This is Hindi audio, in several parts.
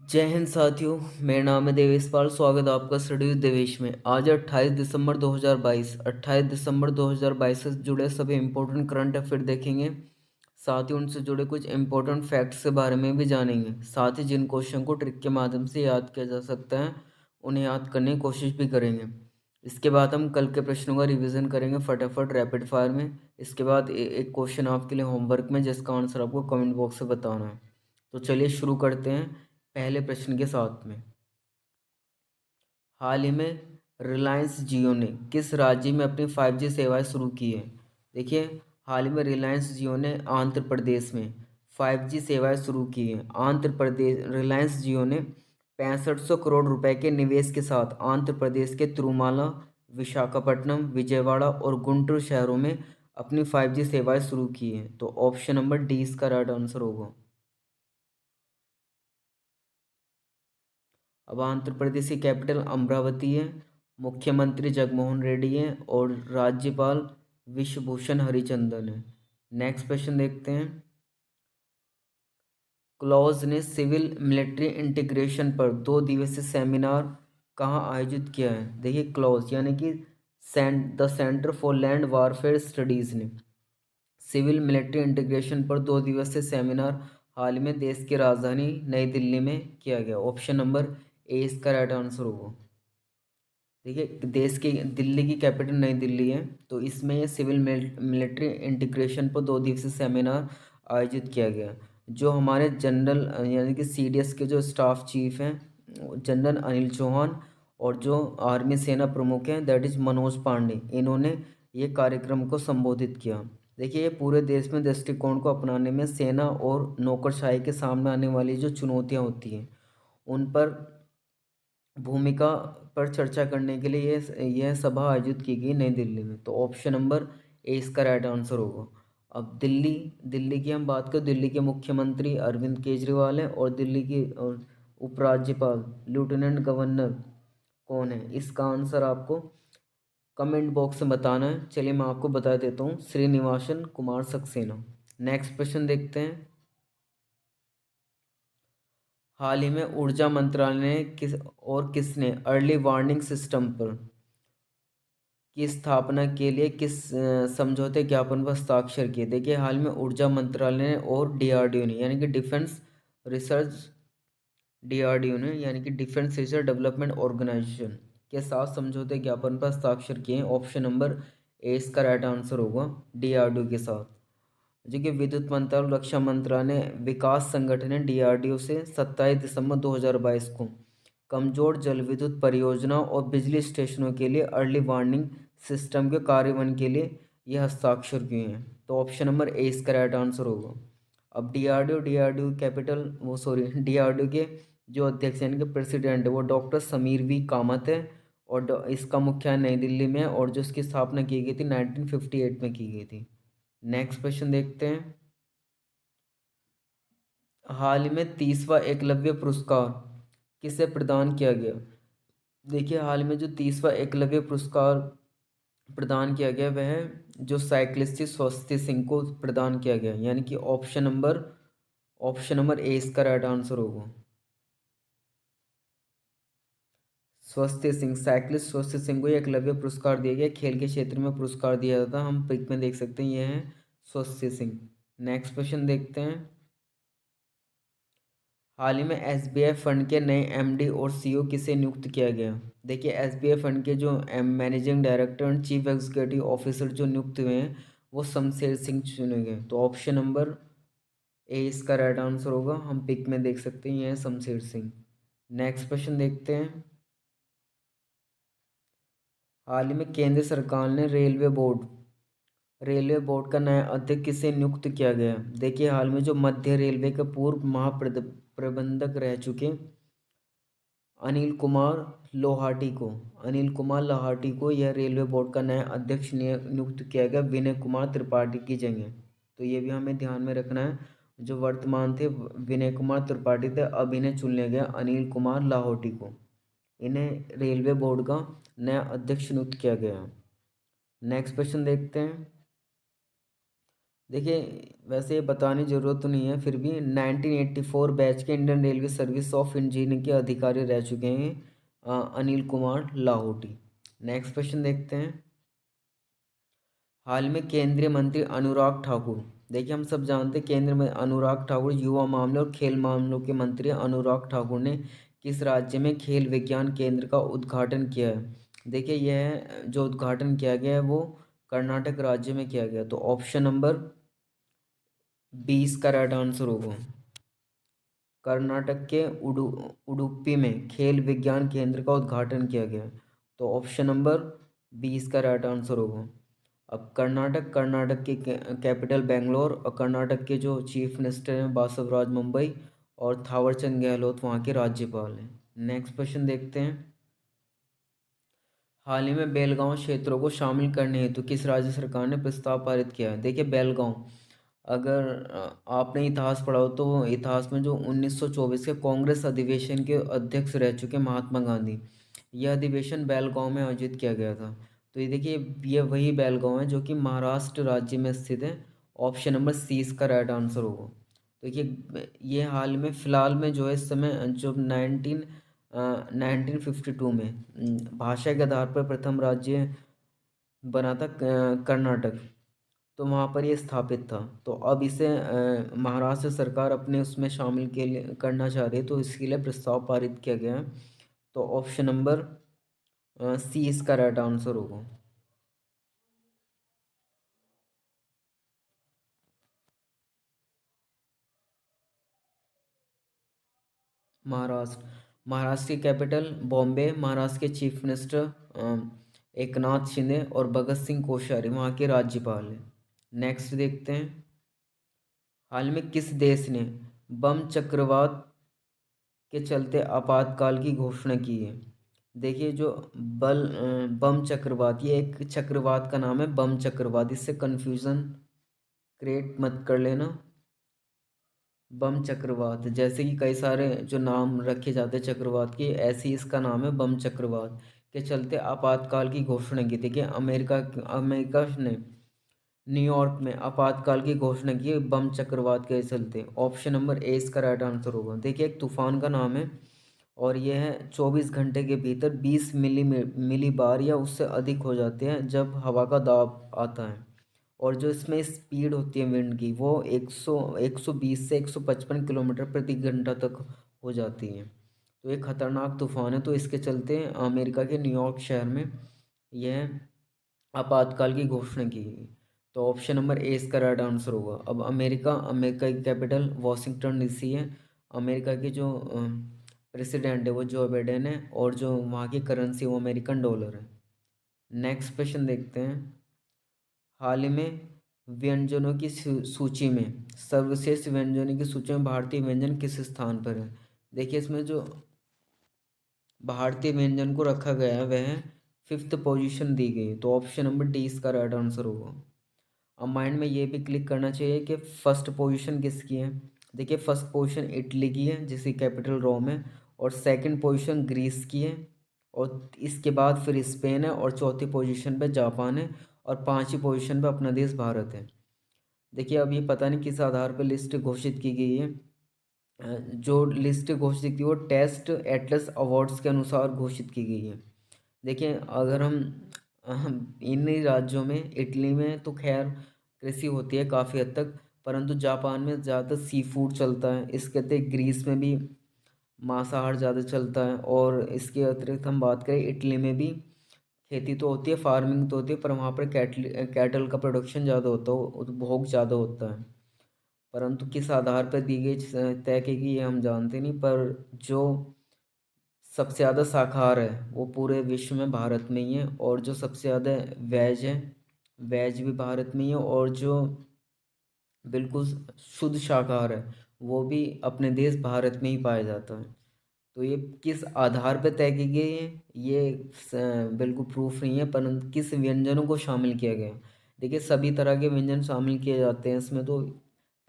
जय हिंद साथियों। मेरा नाम है देवेश पाल। स्वागत है आपका स्टडी विद देवेश में। आज 28 दिसंबर 2022। 28 दिसंबर 2022 से जुड़े सभी इंपॉर्टेंट करंट अफेयर देखेंगे। साथ ही उनसे जुड़े कुछ इंपॉर्टेंट फैक्ट्स के बारे में भी जानेंगे। साथ ही जिन क्वेश्चन को ट्रिक के माध्यम से याद किया जा सकता है उन्हें याद करने की कोशिश भी करेंगे। इसके बाद हम कल के प्रश्नों का रिवीजन करेंगे फटाफट रैपिड फायर में। इसके बाद एक क्वेश्चन आपके लिए होमवर्क में जिसका आंसर आपको कमेंट बॉक्स से बताना है। तो चलिए शुरू करते हैं पहले प्रश्न के साथ में। हाल ही में रिलायंस जियो ने किस राज्य में अपनी 5G सेवाएं शुरू की है? देखिए, हाल ही में रिलायंस जियो ने आंध्र प्रदेश में 5G सेवाएं शुरू की हैं। आंध्र प्रदेश रिलायंस जियो ने 6500 करोड़ रुपए के निवेश के साथ आंध्र प्रदेश के तिरुमाला, विशाखापट्टनम, विजयवाड़ा और गुंटूर शहरों में अपनी 5G सेवाएं शुरू की हैं। तो ऑप्शन नंबर डी इसका राइट आंसर होगा। अब आंध्र प्रदेश की कैपिटल अमरावती है। मुख्यमंत्री जगनमोहन रेड्डी हैं और राज्यपाल विश्वभूषण हरिचंदन है। नेक्स्ट क्वेश्चन देखते हैं। क्लॉज ने सिविल मिलिट्री इंटीग्रेशन पर 2 दिवसीय सेमिनार कहाँ आयोजित किया है? देखिए, क्लॉज यानी कि the centre for land warfare studies ने सिविल मिलिट्री इंटीग्रेशन पर 2 दिवसीय सेमिनार हाल ही में देश की राजधानी नई दिल्ली में किया गया। ऑप्शन नंबर ए इसका राइट आंसर होगा। देखिए, देश की दिल्ली की कैपिटल नई दिल्ली है, तो इसमें ये सिविल मिलिट्री इंटीग्रेशन पर 2 दिवसीय सेमिनार आयोजित किया गया। जो हमारे जनरल यानी कि सीडीएस के जो स्टाफ चीफ हैं जनरल अनिल चौहान और जो आर्मी सेना प्रमुख हैं दैट इज़ मनोज पांडे, इन्होंने ये कार्यक्रम को संबोधित किया। देखिए, ये पूरे देश में दृष्टिकोण को अपनाने में सेना और नौकरशाही के सामने आने वाली जो चुनौतियाँ होती हैं उन पर भूमिका पर चर्चा करने के लिए यह सभा आयोजित की गई नई दिल्ली में। तो ऑप्शन नंबर ए इसका राइट आंसर होगा। अब दिल्ली दिल्ली की हम बात करें, दिल्ली के मुख्यमंत्री अरविंद केजरीवाल हैं और दिल्ली की उपराज्यपाल लेफ्टिनेंट गवर्नर कौन है? इसका आंसर आपको कमेंट बॉक्स में बताना है। चलिए मैं आपको बता देता हूँ, श्रीनिवासन कुमार सक्सेना। नेक्स्ट क्वेश्चन देखते हैं। हाल ही में ऊर्जा मंत्रालय ने किसने अर्ली वार्निंग सिस्टम पर की स्थापना के लिए किस समझौते ज्ञापन पर हस्ताक्षर किए? देखिए, हाल में ऊर्जा मंत्रालय ने और डीआरडीओ ने यानी कि डिफेंस रिसर्च डेवलपमेंट ऑर्गेनाइजेशन के साथ समझौते ज्ञापन पर हस्ताक्षर किए हैं। ऑप्शन नंबर ए इसका राइट आंसर होगा, डीआरडीओ के साथ। जो कि विद्युत मंत्रालय और रक्षा मंत्रालय विकास संगठन ने डीआरडीओ से 27 दिसंबर 2022 को कमजोर जल विद्युत परियोजना और बिजली स्टेशनों के लिए अर्ली वार्निंग सिस्टम के कार्यान्वयन के लिए यह हस्ताक्षर किए हैं। तो ऑप्शन नंबर ए इसका राइट आंसर होगा। अब डीआरडीओ कैपिटल वो सॉरी डीआरडीओ के जो अध्यक्ष यानी कि प्रेसिडेंट है वो डॉक्टर समीर वी कामत है और इसका मुख्यालय नई दिल्ली में है और जो इसकी स्थापना की गई थी 1958 में की गई थी। नेक्स्ट क्वेश्चन देखते हैं। हाल ही में 30वां एकलव्य पुरस्कार किसे प्रदान किया गया? देखिए, हाल में जो 30वां एकलव्य पुरस्कार प्रदान किया गया वह जो साइक्लिस्ट थी स्वस्ति सिंह को प्रदान किया गया, यानी कि ऑप्शन नंबर ए इसका राइट आंसर होगा। स्वस्ति सिंह साइक्लिस्ट स्वस्ति सिंह को एकलव्य पुरस्कार दिया गया। खेल के क्षेत्र में पुरस्कार दिया जाता है, हम पिक में देख सकते हैं, यह है स्वस्ति सिंह। नेक्स्ट क्वेश्चन देखते हैं। हाल ही में एसबीआई फंड के नए एमडी और सीईओ किसे नियुक्त किया गया? देखिए, एसबीआई फंड के जो managing director and chief executive officer जो नियुक्त हुए हैं वो शमशेर सिंह चुने गए। तो ऑप्शन नंबर ए इसका राइट आंसर होगा, हम पिक में देख सकते हैं, यह है शमशेर सिंह। नेक्स्ट क्वेश्चन देखते हैं। हाल ही में केंद्र सरकार ने रेलवे बोर्ड का नया अध्यक्ष किसे नियुक्त किया गया? देखिए, हाल में जो मध्य रेलवे के पूर्व महाप्रबंधक रह चुके अनिल कुमार लोहाटी को यह रेलवे बोर्ड का नया अध्यक्ष नियुक्त किया गया विनय कुमार त्रिपाठी की जगह। तो ये भी हमें ध्यान में रखना है, जो वर्तमान थे विनय कुमार त्रिपाठी थे, अब इन्हें चुन लिया गया अनिल कुमार लाहौटी को। इन्हें रेलवे बोर्ड का नया अध्यक्ष नियुक्त किया गया। नेक्स्ट क्वेश्चन देखते हैं। देखिए, वैसे ये बताने की ज़रूरत तो नहीं है, फिर भी 1984 बैच के Indian railway service of engineering के अधिकारी रह चुके हैं अनिल कुमार लाहौटी। नेक्स्ट क्वेश्चन देखते हैं। हाल में केंद्रीय मंत्री अनुराग ठाकुर, देखिए हम सब जानते हैं केंद्र में अनुराग ठाकुर युवा मामले और खेल मामलों के मंत्री अनुराग ठाकुर ने किस राज्य में खेल विज्ञान केंद्र का उद्घाटन किया है? देखिए यह जो उद्घाटन किया गया है वो कर्नाटक राज्य में किया गया, तो ऑप्शन नंबर 20 का राइट आंसर होगा। कर्नाटक के उडुपी में खेल विज्ञान केंद्र का उद्घाटन किया गया, तो ऑप्शन नंबर 20 का राइट आंसर होगा। अब कर्नाटक की कैपिटल बेंगलोर और कर्नाटक के जो चीफ मिनिस्टर हैं बासवराज मुंबई और थावरचंद गहलोत वहाँ के राज्यपाल हैं। नेक्स्ट क्वेश्चन देखते हैं। हाल ही में बेलगांव क्षेत्रों को शामिल करने हेतु किस राज्य सरकार ने प्रस्ताव पारित किया है? देखिए बेलगांव, अगर आपने इतिहास पढ़ा हो तो वो इतिहास में जो 1924 के कांग्रेस अधिवेशन के अध्यक्ष रह चुके महात्मा गांधी, यह अधिवेशन बेलगांव में आयोजित किया गया था। तो ये देखिए ये वही बेलगांव है जो कि महाराष्ट्र राज्य में स्थित है। ऑप्शन नंबर सी इसका राइट आंसर होगा। तो ये हाल में फ़िलहाल में जो है इस समय जो 1952 में भाषा के आधार पर प्रथम राज्य बना था कर्नाटक, तो वहाँ पर ये स्थापित था। तो अब इसे महाराष्ट्र सरकार अपने उसमें शामिल के लिए करना चाह रही है, तो इसके लिए प्रस्ताव पारित किया गया है। तो ऑप्शन नंबर सी इसका राइट आंसर होगा। महाराष्ट्र, महाराष्ट्र की कैपिटल बॉम्बे, महाराष्ट्र के चीफ मिनिस्टर एकनाथ शिंदे और भगत सिंह कोश्यारी वहाँ के राज्यपाल हैं। नेक्स्ट देखते हैं। हाल में किस देश ने बम चक्रवात के चलते आपातकाल की घोषणा की है? देखिए जो बम चक्रवात, ये एक चक्रवात का नाम है बम चक्रवात, इससे कन्फ्यूज़न क्रिएट मत कर लेना। बम चक्रवात जैसे कि कई सारे जो नाम रखे जाते हैं चक्रवात के, ऐसे ही इसका नाम है बम चक्रवात के चलते आपातकाल की घोषणा की थी कि अमेरिका ने न्यूयॉर्क में आपातकाल की घोषणा की बम चक्रवात के चलते। ऑप्शन नंबर ए इसका राइट आंसर होगा। देखिए एक तूफान का नाम है और यह है 24 घंटे के भीतर 20 मिली बार या उससे अधिक हो जाते हैं जब हवा का दाब आता है, और जो इसमें स्पीड होती है विंड की वो 120 से 155 किलोमीटर प्रति घंटा तक हो जाती है। तो ये खतरनाक तूफान है, तो इसके चलते अमेरिका के न्यूयॉर्क शहर में यह आपातकाल की घोषणा की गई। तो ऑप्शन नंबर ए इसका राइट आंसर होगा। अब अमेरिका की कैपिटल वॉशिंगटन डीसी है। अमेरिका के जो प्रेसिडेंट है वो जो बाइडेन है और जो वहाँ की करेंसी वो अमेरिकन डॉलर है। नेक्स्ट क्वेश्चन देखते हैं। हाल ही में व्यंजनों की सूची में सर्वश्रेष्ठ व्यंजनों की सूची में भारतीय व्यंजन किस स्थान पर है? देखिए इसमें जो भारतीय व्यंजन को रखा गया है वह 5th पोजीशन दी गई, तो ऑप्शन नंबर डी इसका राइट आंसर होगा। अब माइंड में ये भी क्लिक करना चाहिए कि फर्स्ट पोजीशन किसकी है। देखिए फर्स्ट पोजीशन इटली की है जिसकी कैपिटल रोम है, और सेकंड पोजीशन ग्रीस की है, और इसके बाद फिर स्पेन है, और चौथी पोजीशन पे जापान है, और पांचवी पोजीशन पे अपना देश भारत है। देखिए अब ये पता नहीं किस आधार पर लिस्ट घोषित की गई है। जो लिस्ट घोषित की वो टेस्ट एटलस अवार्ड्स के अनुसार घोषित की गई है। देखिए अगर हम इन राज्यों में, इटली में तो खैर कृषि होती है काफ़ी हद तक, परंतु जापान में ज़्यादा सी फूड चलता है। इसके अतिरिक्त ग्रीस में भी मांसाहार ज़्यादा चलता है, और इसके अतिरिक्त हम बात करें इटली में भी खेती तो होती है, फार्मिंग तो होती है, पर वहाँ पर कैटल का प्रोडक्शन ज़्यादा होता है, उपभोग ज़्यादा होता है। परंतु किस आधार पर दी गई तय की गई ये हम जानते नहीं, पर जो सबसे ज़्यादा शाकाहार है वो पूरे विश्व में भारत में ही है, और जो सबसे ज़्यादा वेज है, वेज भी भारत में ही है, और जो बिल्कुल शुद्ध शाकाहार है वो भी अपने देश भारत में ही पाया जाता है। तो ये किस आधार पर तय की गई है ये बिल्कुल प्रूफ नहीं है, परंतु किस व्यंजनों को शामिल किया गया। देखिए सभी तरह के व्यंजन शामिल किए जाते हैं इसमें, तो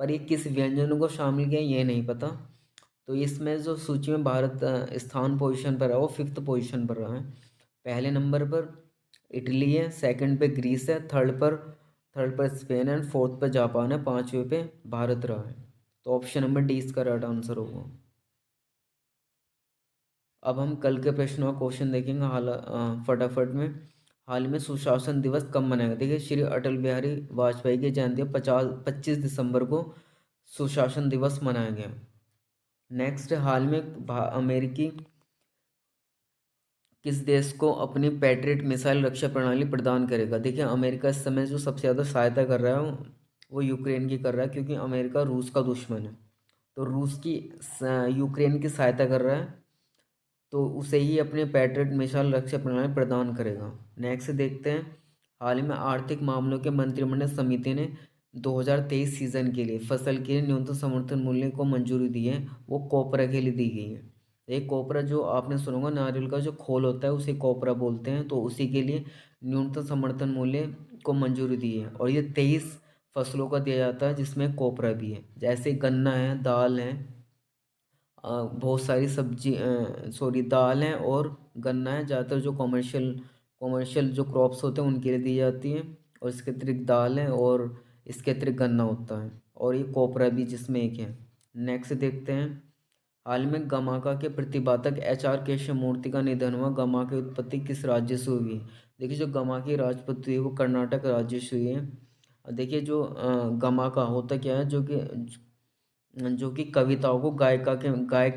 पर ये किस व्यंजनों को शामिल किया ये नहीं पता। तो इसमें जो सूची में भारत स्थान पोजीशन पर है वो 5th पोजीशन पर रहा है। पहले नंबर पर इटली है, सेकंड पे ग्रीस है, थर्ड पर थर्ड पर स्पेन है, फोर्थ पर जापान है, पाँचवें पे भारत रहा है। तो ऑप्शन नंबर डी इसका राइट आंसर होगा। अब हम कल के प्रश्न और क्वेश्चन देखेंगे फटाफट में। हाल में सुशासन दिवस कब मनाया गया? देखिए, श्री अटल बिहारी वाजपेयी की जयंती 25 दिसंबर को सुशासन दिवस मनाया गया। नेक्स्ट, हाल में अमेरिकी किस देश को अपनी पैट्रियट मिसाइल रक्षा प्रणाली प्रदान करेगा? देखिए, अमेरिका इस समय जो सबसे ज़्यादा सहायता कर रहा है वो यूक्रेन की कर रहा है, क्योंकि अमेरिका रूस का दुश्मन है। तो रूस की यूक्रेन की सहायता कर रहा है, तो उसे ही अपने पैट्रियट मिसाइल रक्षा प्रणाली प्रदान करेगा। नेक्स्ट देखते हैं, हाल ही में आर्थिक मामलों के मंत्रिमंडल समिति ने 2023 सीजन के लिए फसल के न्यूनतम समर्थन मूल्य को मंजूरी दी है। वो कोपरा के लिए दी गई है। एक कोपरा जो आपने सुना होगा, नारियल का जो खोल होता है उसे कोपरा बोलते हैं, तो उसी के लिए न्यूनतम समर्थन मूल्य को मंजूरी दी है। और ये 23 फसलों का दिया जाता है जिसमें कोपरा भी है, जैसे गन्ना है, दाल है, बहुत सारी सब्जी दाल है और गन्ना है। ज़्यादातर जो कॉमर्शियल जो क्रॉप्स होते हैं उनके लिए दी जाती है, और इसके अतिरिक्त दाल है और इसके अतिरिक्त गन्ना होता है, और ये कोपरा भी जिसमें एक है। नेक्स्ट देखते हैं, हाल में गमाका के प्रतिपादक HR केशवमूर्ति का निधन हुआ। गमा की उत्पत्ति किस राज्य से हुई? देखिए, जो गमा की राजपूती है वो कर्नाटक राज्य से हुई है। देखिए, जो गमाका होता क्या है, जो कि कविताओं को गायक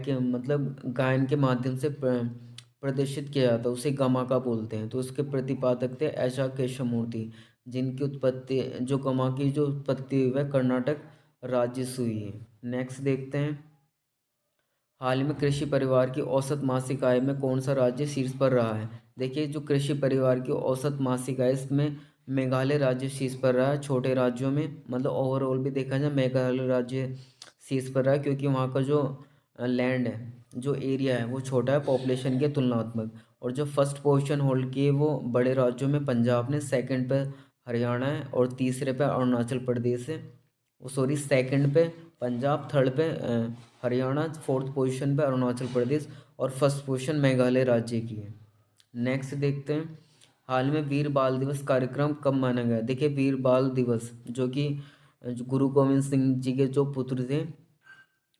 के मतलब गायन के माध्यम से प्रदर्शित किया जाता है, उसे गमाका बोलते हैं। तो उसके प्रतिपादक थे HR केशवमूर्ति, जिनकी उत्पत्ति जो गमा की जो उत्पत्ति हुई है कर्नाटक राज्य से हुई है। नेक्स्ट देखते हैं, हाल ही में कृषि परिवार की औसत मासिक आय में कौन सा राज्य शीर्ष पर रहा है? देखिए, जो कृषि परिवार की औसत मासिक आय, इसमें मेघालय राज्य शीर्ष पर रहा है। छोटे राज्यों में मतलब ओवरऑल भी देखा जाए, मेघालय राज्य शीर्ष पर रहा है, क्योंकि वहाँ का जो लैंड है, जो एरिया है वो छोटा है पॉपुलेशन के तुलनात्मक। और जो फर्स्ट पोजीशन होल्ड की है वो बड़े राज्यों में पंजाब ने, सेकंड पे हरियाणा है, और तीसरे पे अरुणाचल प्रदेश है। सॉरी, सेकंड पे पंजाब, थर्ड पे हरियाणा, फोर्थ पोजीशन पे अरुणाचल प्रदेश, और फर्स्ट पोजीशन मेघालय राज्य की है। नेक्स्ट देखते हैं, हाल में वीर बाल दिवस कार्यक्रम कब मनाया गया? देखिए, वीर बाल दिवस जो गुरु गोविंद सिंह जी के जो पुत्र थे,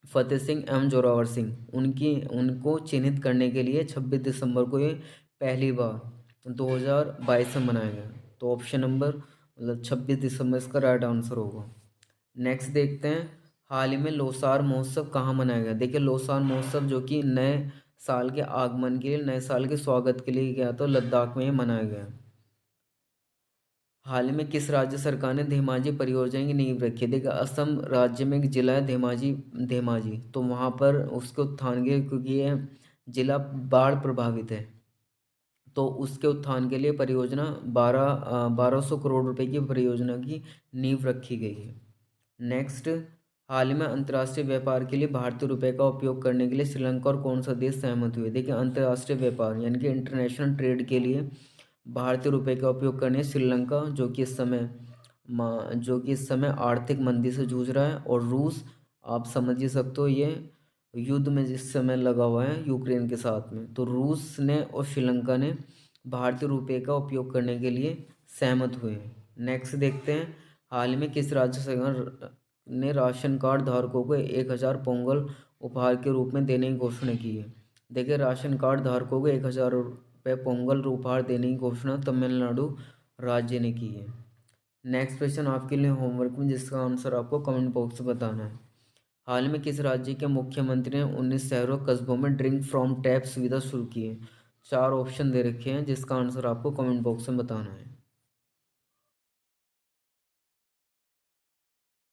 फतेह सिंह एवं जोरावर सिंह, उनको चिन्हित करने के लिए 26 दिसंबर को ये पहली बार 2022 में मनाया गया। तो ऑप्शन नंबर मतलब 26 दिसंबर इसका राइट आंसर होगा। नेक्स्ट देखते हैं, हाल ही में लोसार महोत्सव कहाँ मनाया गया? देखिए, लोसार महोत्सव जो कि नए साल के आगमन के लिए, नए साल के स्वागत के लिए गया, तो लद्दाख में ही मनाया गया। हाल ही में किस राज्य सरकार ने धेमाजी परियोजना की नींव रखी है? देखिए, असम राज्य में एक जिला है धेमाजी, तो वहाँ पर उसके उत्थान के, क्योंकि ये जिला बाढ़ प्रभावित है, तो उसके उत्थान के लिए परियोजना 1200 करोड़ रुपए की परियोजना की नींव रखी गई है। नेक्स्ट, हाल ही में अंतर्राष्ट्रीय व्यापार के लिए भारतीय रुपये का उपयोग करने के लिए श्रीलंका और कौन सा देश सहमत हुए? देखिए, अंतर्राष्ट्रीय व्यापार यानी कि इंटरनेशनल ट्रेड के लिए भारतीय रुपये का उपयोग करने श्रीलंका, जो कि इस समय आर्थिक मंदी से जूझ रहा है, और रूस, आप समझ ही सकते हो, ये युद्ध में जिस समय लगा हुआ है यूक्रेन के साथ में, तो रूस ने और श्रीलंका ने भारतीय रुपये का उपयोग करने के लिए सहमत हुए हैं। नेक्स्ट देखते हैं, हाल ही में किस राज्य सरकार ने राशन कार्ड धारकों को 1000 पोंगल उपहार के रूप में देने की घोषणा की है? देखिए, राशन कार्ड धारकों को 1000 रुपये पोंगल उपहार देने की घोषणा तमिलनाडु राज्य ने की है। नेक्स्ट क्वेश्चन आपके लिए होमवर्क में, जिसका आंसर आपको कमेंट बॉक्स में बताना है। हाल में किस राज्य के मुख्यमंत्री ने 19 शहरों कस्बों में ड्रिंक फ्रॉम टैप सुविधा शुरू की है? 4 ऑप्शन दे रखे हैं, जिसका आंसर आपको कमेंट बॉक्स में बताना है।